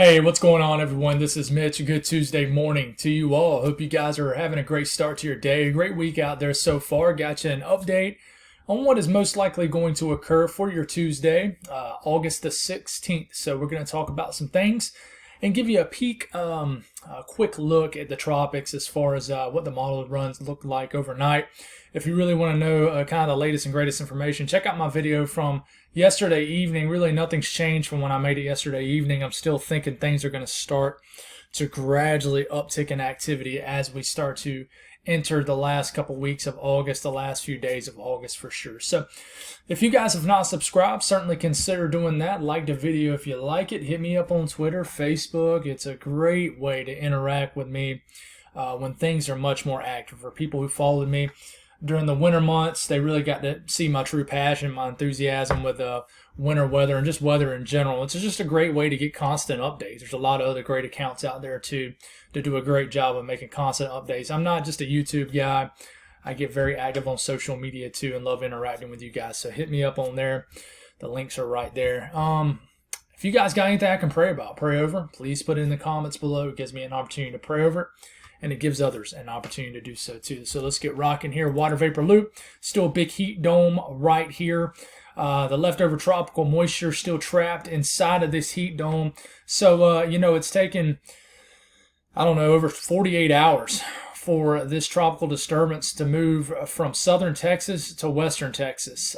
Hey, what's going on, everyone? This is Mitch. A good Tuesday morning to you all. Hope you guys are having a great start to your day. A great week out there so far. Got you an update on what is most likely going to occur for your Tuesday, August the 16th. So we're going to talk about some things and give you a peek, a quick look at the tropics as far as what the model runs look like overnight. If you really want to know kind of the latest and greatest information, check out my video from yesterday evening. Really nothing's changed from when I made it yesterday evening. I'm still thinking things are going to start to gradually uptick in activity as we start to enter the last couple weeks of August, the last few days of August for sure. So if you guys have not subscribed, certainly consider doing that. Like the video if you like it. Hit me up on Twitter, Facebook. It's a great way to interact with me when things are much more active. For people who followed me during the winter months, they really got to see my true passion, my enthusiasm with winter weather and just weather in general. It's just a great way to get constant updates. There's a lot of other great accounts out there too to do a great job of making constant updates. I'm not just a YouTube guy. I get very active on social media too and love interacting with you guys. So hit me up on there. The links are right there. If you guys got anything I can pray about, pray over, please put it in the comments below. It gives me an opportunity to pray over it, and it gives others an opportunity to do so too. So let's get rocking here. Water vapor loop, still a big heat dome right here. The leftover tropical moisture still trapped inside of this heat dome. So, it's taken, I don't know, over 48 hours for this tropical disturbance to move from southern Texas to western Texas.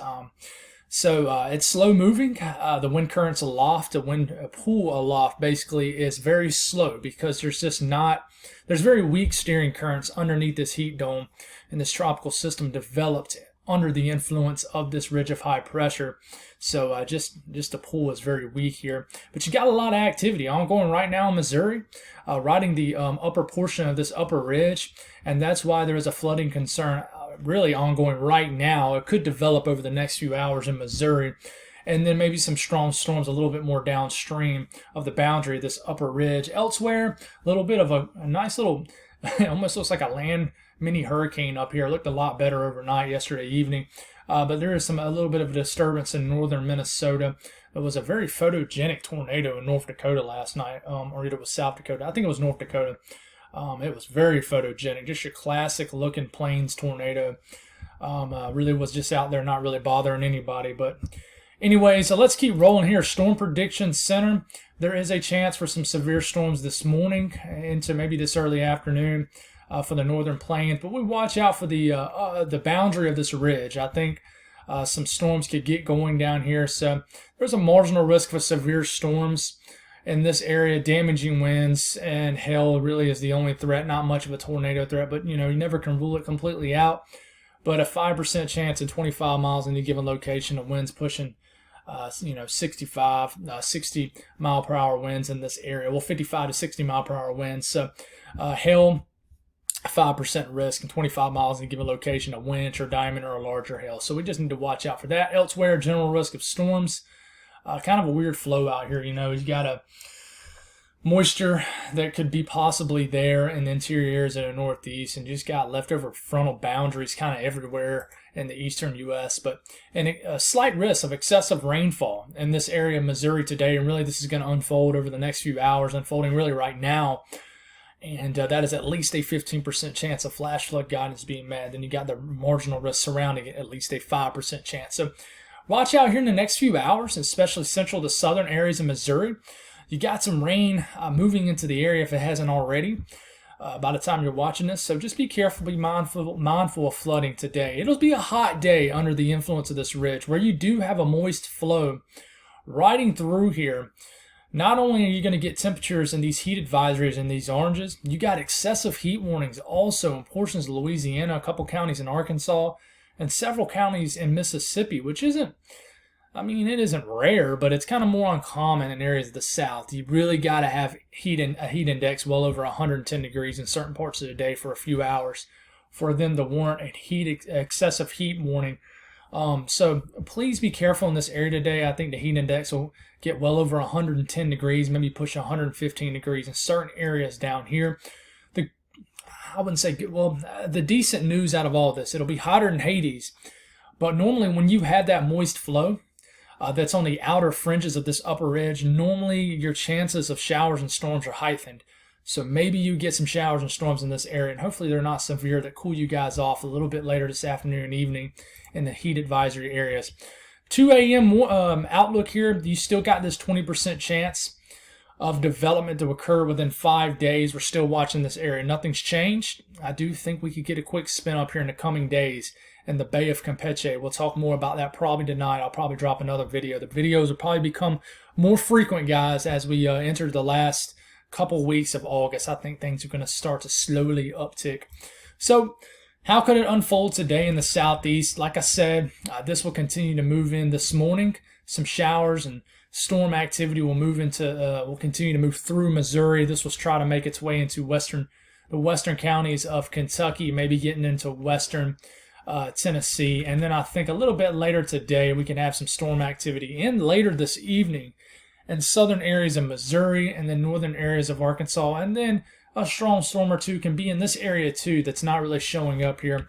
It's slow moving. The wind currents aloft, the wind pool aloft basically is very slow because there's very weak steering currents underneath this heat dome, and this tropical system developed under the influence of this ridge of high pressure. So just the pool is very weak here. But you got a lot of activity ongoing right now in Missouri, riding the upper portion of this upper ridge, and that's why there is a flooding concern really ongoing right now. It could develop over the next few hours in Missouri, and then maybe some strong storms a little bit more downstream of the boundary of this upper ridge. Elsewhere, a little bit of a nice little, it almost looks like a land mini hurricane up here. It looked a lot better overnight yesterday evening, but there is a little bit of a disturbance in northern Minnesota. It was a very photogenic tornado in North Dakota last night, or it was South Dakota. I think it was North Dakota. It was very photogenic, just your classic looking plains tornado. Really was just out there not really bothering anybody. But anyway, so let's keep rolling here. Storm Prediction Center. There is a chance for some severe storms this morning into maybe this early afternoon for the northern plains. But we watch out for the boundary of this ridge. I think some storms could get going down here. So there's a marginal risk for severe storms in this area. Damaging winds and hail really is the only threat. Not much of a tornado threat, but you never can rule it completely out. But a 5% chance in 25 miles in any given location of winds pushing 65, 60 mile per hour winds in this area. Well, 55 to 60 mile per hour winds. So hail, 5% risk in 25 miles in a given location, a winch or diameter or larger hail. So we just need to watch out for that. Elsewhere, general risk of storms. Kind of a weird flow out here. You got a moisture that could be possibly there in the interior areas of the northeast, and you just got leftover frontal boundaries kind of everywhere in the eastern U.S. And a slight risk of excessive rainfall in this area of Missouri today, and really this is going to unfold over the next few hours, unfolding really right now. And that is at least a 15% chance of flash flood guidance being met. Then you got the marginal risk surrounding it, at least a 5% chance. So watch out here in the next few hours, especially central to southern areas of Missouri. You got some rain moving into the area if it hasn't already by the time you're watching this. So just be careful, be mindful of flooding today. It'll be a hot day under the influence of this ridge where you do have a moist flow riding through here. Not only are you going to get temperatures in these heat advisories in these oranges, you got excessive heat warnings also in portions of Louisiana, a couple counties in Arkansas, and several counties in Mississippi, which it isn't rare, but it's kind of more uncommon in areas of the South. You really got to have a heat index well over 110 degrees in certain parts of the day for a few hours for them to warrant a excessive heat warning. So please be careful in this area today. I think the heat index will get well over 110 degrees, maybe push 115 degrees in certain areas down here. The decent news out of all this, it'll be hotter than Hades. But normally when you have that moist flow, that's on the outer fringes of this upper ridge. Normally, your chances of showers and storms are heightened. So maybe you get some showers and storms in this area, and hopefully they're not severe, that cool you guys off a little bit later this afternoon and evening in the heat advisory areas. 2 a.m. Outlook here, you still got this 20% chance of development to occur within 5 days. We're still watching this area. Nothing's changed. I do think we could get a quick spin up here in the coming days in the Bay of Campeche. We'll talk more about that probably tonight. I'll probably drop another video. The videos will probably become more frequent, guys, as we enter the last couple weeks of August. I think things are going to start to slowly uptick. So how could it unfold today in the southeast? Like I said, this will continue to move in this morning. Some showers and storm activity will continue to move through Missouri. This will try to make its way into the western counties of Kentucky, maybe getting into western Tennessee. And then I think a little bit later today, we can have some storm activity in later this evening in southern areas of Missouri and then northern areas of Arkansas. And then a strong storm or two can be in this area too that's not really showing up here.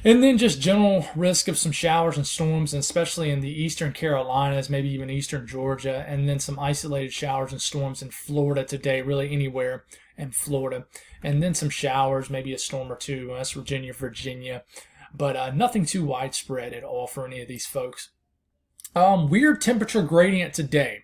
And then just general risk of some showers and storms, and especially in the eastern Carolinas, maybe even eastern Georgia, and then some isolated showers and storms in Florida today, really anywhere in Florida. And then some showers, maybe a storm or two, West Virginia, but nothing too widespread at all for any of these folks. Weird temperature gradient today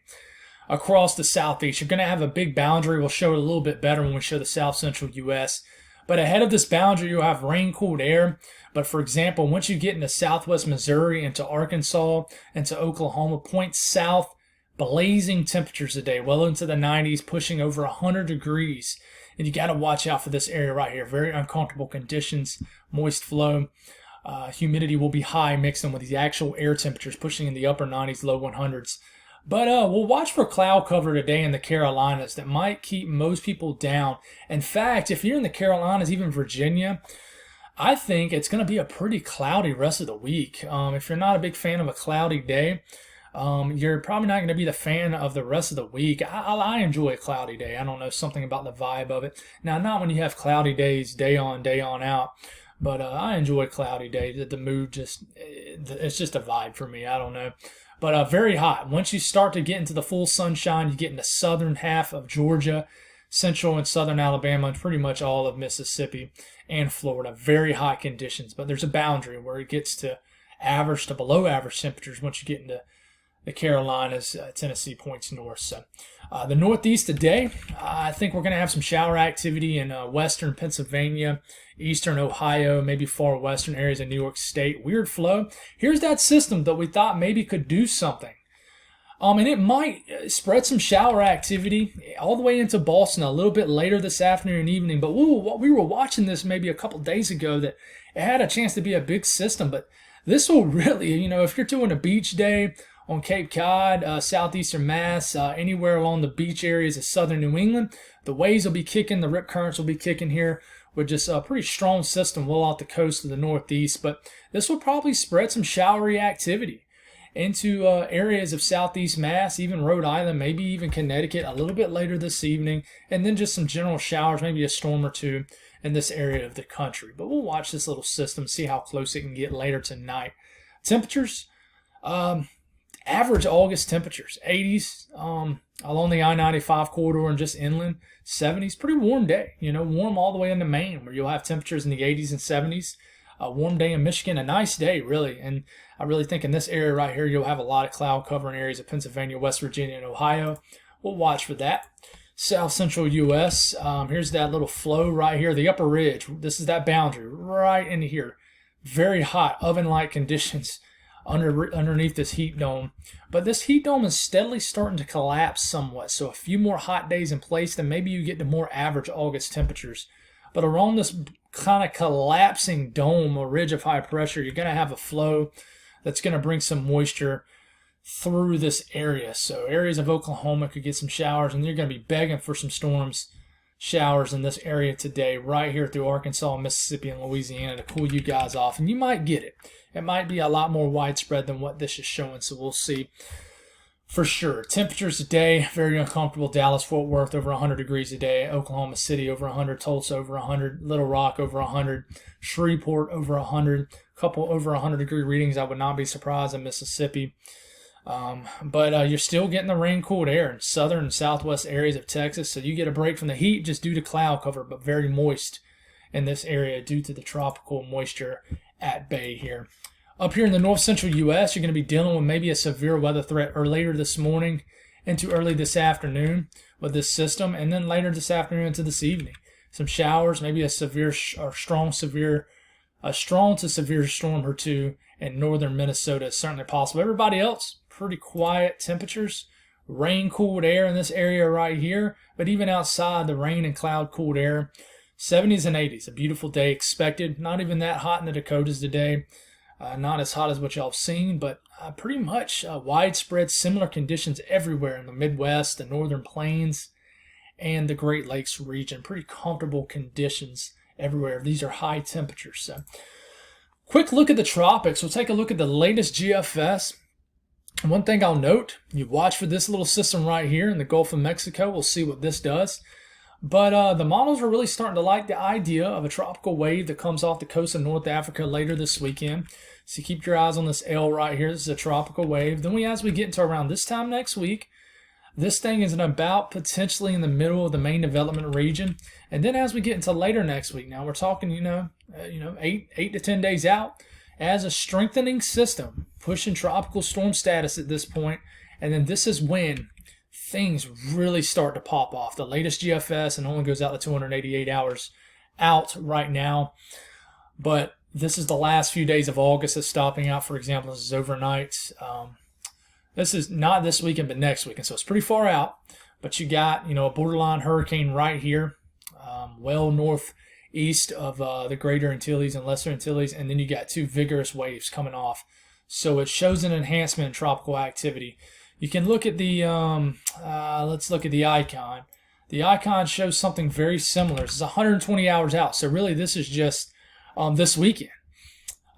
across the southeast. You're going to have a big boundary. We'll show it a little bit better when we show the south central U.S. But ahead of this boundary, you'll have rain-cooled air. But for example, once you get into southwest Missouri, into Arkansas, into Oklahoma, point south, blazing temperatures today, well into the 90s, pushing over 100 degrees. And you got to watch out for this area right here. Very uncomfortable conditions, moist flow. Humidity will be high, mixed in with the actual air temperatures, pushing in the upper 90s, low 100s. But we'll watch for cloud cover today in the Carolinas that might keep most people down. In fact, if you're in the Carolinas, even Virginia, I think it's going to be a pretty cloudy rest of the week. If you're not a big fan of a cloudy day, you're probably not going to be the fan of the rest of the week. I enjoy a cloudy day. I don't know, something about the vibe of it. Now, not when you have cloudy days day on out, but I enjoy cloudy days. The mood it's just a vibe for me. I don't know. But very hot. Once you start to get into the full sunshine, you get in the southern half of Georgia, central and southern Alabama, and pretty much all of Mississippi and Florida. Very hot conditions, but there's a boundary where it gets to average to below average temperatures once you get into the Carolinas, Tennessee points north. So the Northeast today, I think we're going to have some shower activity in western Pennsylvania, eastern Ohio, maybe far western areas of New York State. Weird flow. Here's that system that we thought maybe could do something. And it might spread some shower activity all the way into Boston a little bit later this afternoon and evening. But we were watching this maybe a couple days ago that it had a chance to be a big system. But this will really, if you're doing a beach day on Cape Cod, southeastern Mass, anywhere along the beach areas of southern New England, the waves will be kicking, the rip currents will be kicking here with just a pretty strong system well off the coast of the Northeast. But this will probably spread some showery activity into areas of southeast Mass, even Rhode Island, maybe even Connecticut a little bit later this evening, and then just some general showers, maybe a storm or two in this area of the country. But we'll watch this little system, see how close it can get later tonight. Temperatures, average August temperatures, 80s along the I-95 corridor and just inland, 70s. Pretty warm day, warm all the way into Maine, where you'll have temperatures in the 80s and 70s. A warm day in Michigan, a nice day, really. And I really think in this area right here, you'll have a lot of cloud cover in areas of Pennsylvania, West Virginia, and Ohio. We'll watch for that. South central U.S., here's that little flow right here, the upper ridge. This is that boundary right into here. Very hot, oven-like conditions underneath this heat dome. But this heat dome is steadily starting to collapse somewhat. So a few more hot days in place, then maybe you get to more average August temperatures. But around this kind of collapsing dome or ridge of high pressure, you're going to have a flow that's going to bring some moisture through this area. So areas of Oklahoma could get some showers, and you're going to be begging for some showers in this area today, right here through Arkansas, Mississippi, and Louisiana to cool you guys off. And you might get it. It might be a lot more widespread than what this is showing, so we'll see. For sure. Temperatures today, very uncomfortable. Dallas, Fort Worth, over 100 degrees a day. Oklahoma City, over 100. Tulsa, over 100. Little Rock, over 100. Shreveport, over 100. Couple over 100-degree readings. I would not be surprised in Mississippi. But you're still getting the rain-cooled air in southern and southwest areas of Texas, so you get a break from the heat just due to cloud cover, but very moist in this area due to the tropical moisture at bay here. Up here in the north-central U.S., you're going to be dealing with maybe a severe weather threat or later this morning into early this afternoon with this system, and then later this afternoon into this evening. Some showers, maybe a strong to severe storm or two in northern Minnesota is certainly possible. Everybody else, pretty quiet temperatures, rain-cooled air in this area right here, but even outside the rain and cloud-cooled air, 70s and 80s. A beautiful day expected. Not even that hot in the Dakotas today. Not as hot as what y'all have seen, but pretty much widespread similar conditions everywhere in the Midwest, the northern plains, and the Great Lakes region. Pretty comfortable conditions everywhere. These are high temperatures. So, quick look at the tropics. We'll take a look at the latest GFS. One thing I'll note, you watch for this little system right here in the Gulf of Mexico. We'll see what this does. But the models are really starting to like the idea of a tropical wave that comes off the coast of North Africa later this weekend. So keep your eyes on this L right here. This is a tropical wave. Then as we get into around this time next week, this thing is about potentially in the middle of the main development region. And then as we get into later next week, now we're talking, 8 to 10 days out, as a strengthening system, pushing tropical storm status at this point. And then this is when things really start to pop off. The latest GFS and only goes out to 288 hours out right now. But this is the last few days of August that's stopping out. For example, this is overnight. This is not this weekend, but next weekend. So it's pretty far out. But you got, a borderline hurricane right here, well northeast of the Greater Antilles and Lesser Antilles. And then you got two vigorous waves coming off. So it shows an enhancement in tropical activity. You can look at the, let's look at the icon. The icon shows something very similar. This is 120 hours out. So really this is just this weekend.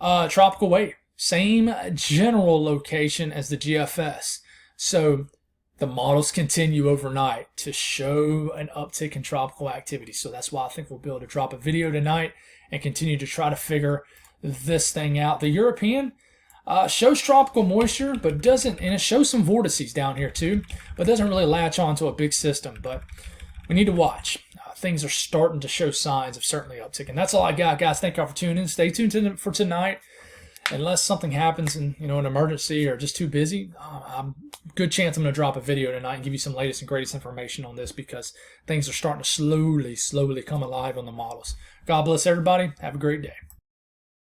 Tropical wave. Same general location as the GFS. So the models continue overnight to show an uptick in tropical activity. So that's why I think we'll be able to drop a video tonight and continue to try to figure this thing out. The European shows tropical moisture, but doesn't, and it shows some vortices down here too, but doesn't really latch onto a big system. But we need to watch. Things are starting to show signs of certainly uptick. And that's all I got, guys. Thank y'all for tuning in. Stay tuned for tonight. Unless something happens in, an emergency or just too busy, good chance I'm going to drop a video tonight and give you some latest and greatest information on this because things are starting to slowly come alive on the models. God bless everybody. Have a great day.